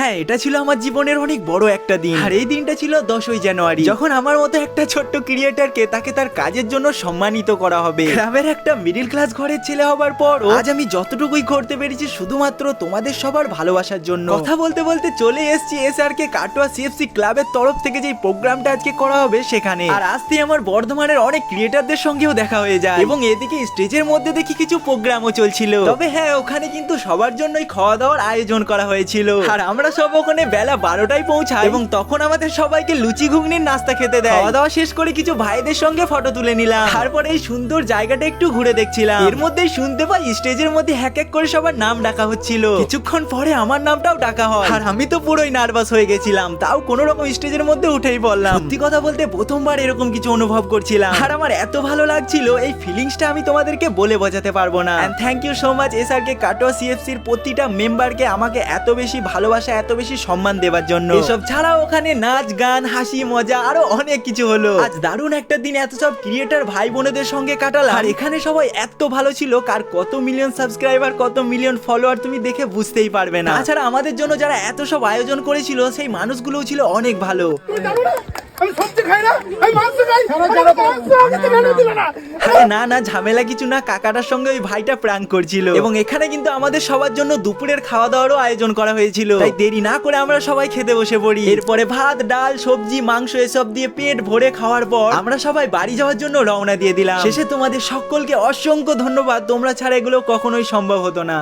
হ্যাঁ, এটা ছিল আমার জীবনের অনেক বড় একটা দিন। আর এই দিনটা ছিল 10ই জানুয়ারি, যখন আমার মতো একটা ছোট্ট ক্রিয়েটারকে তাকে তার কাজের জন্য সম্মানিত করা হবে। গ্রামের একটা মিডল ক্লাস ঘরের ছেলে হবার পর আজ আমি যতটুকুই করতে পেরেছি শুধুমাত্র তোমাদের সবার ভালোবাসার জন্য। কথা বলতে বলতে চলে এসেছি SRK কাটোয়া CFC ক্লাবের তরফ থেকে যে প্রোগ্রামটা আজকে করা হবে সেখানে। আর আজকে আমার বর্ধমানের অনেক ক্রিয়েটারদের সঙ্গেও দেখা হয়ে যায়, এবং এদিকে স্টেজের মধ্যে দেখি কিছু প্রোগ্রামও চলছিল। তবে হ্যাঁ, ওখানে কিন্তু সবার জন্যই খাওয়া দাওয়ার আয়োজন করা হয়েছিল। আর আমরা সব ওখানে বেলা 12টায় পৌঁছাই, এবং তখন আমাদের সবাইকে লুচি ঘুগনির নাস্তা খেতে দেয়। খাওয়া দাওয়া শেষ করে কিছু ভাইদের সঙ্গে ফটো তুলে নিলাম। তারপরে এই সুন্দর জায়গাটা একটু ঘুরে দেখছিলাম। এর মধ্যেই শুনতে পাই স্টেজের মধ্যে এক এক করে সবার নাম ডাকা হচ্ছিল। কিছুক্ষণ পরে আমার নামটাও ডাকা হয়, আর আমি তো পুরোই নার্ভাস হয়ে গেছিলাম, তাও কোনো রকম স্টেজের মধ্যে উঠেই পড়লাম। সত্যি কথা বলতে প্রথমবার এরকম কিছু অনুভব করছিলাম, আর আমার এত ভালো লাগছিল, এই ফিলিংসটা আমি তোমাদেরকে বলে বোঝাতে পারবো না। And thank you so much SRK Katwa CFCর প্রতিটা মেম্বারকে আমাকে এত বেশি ভালোবাসা, এত বেশি সম্মান দেওয়ার জন্য। এসব ছাড়াও ওখানে নাচ গান, হাসি মজা আরো অনেক কিছু হলো। আজ দারুণ একটা দিন এত সব ক্রিয়েটার ভাই বোনেদের সঙ্গে কাটালাম। আর এখানে সবাই এত ভালো ছিল, কার কত মিলিয়ন সাবস্ক্রাইবার, কত মিলিয়ন ফলোয়ার তুমি দেখে বুঝতেই পারবে না। তাছাড়া আমাদের জন্য যারা এত সব আয়োজন করেছিল সেই মানুষগুলোও ছিল অনেক ভালো। না না, ঝামেলা কিছু না, কাকাটার সঙ্গে ওই ভাইটা প্রাঙ্ক করছিল। এবং এখানে কিন্তু আমাদের সবার জন্য দুপুরের খাওয়া দাওয়ারও আয়োজন করা হয়েছিল, তাই দেরি না করে আমরা সবাই খেতে বসে পড়ি। এরপরে ভাত, ডাল, সবজি, মাংস এসব দিয়ে পেট ভরে খাওয়ার পর আমরা সবাই বাড়ি যাওয়ার জন্য রওনা দিয়ে দিলাম। শেষে তোমাদের সকলকে অসংখ্য ধন্যবাদ, তোমরা ছাড়া এগুলো কখনোই সম্ভব হতো না।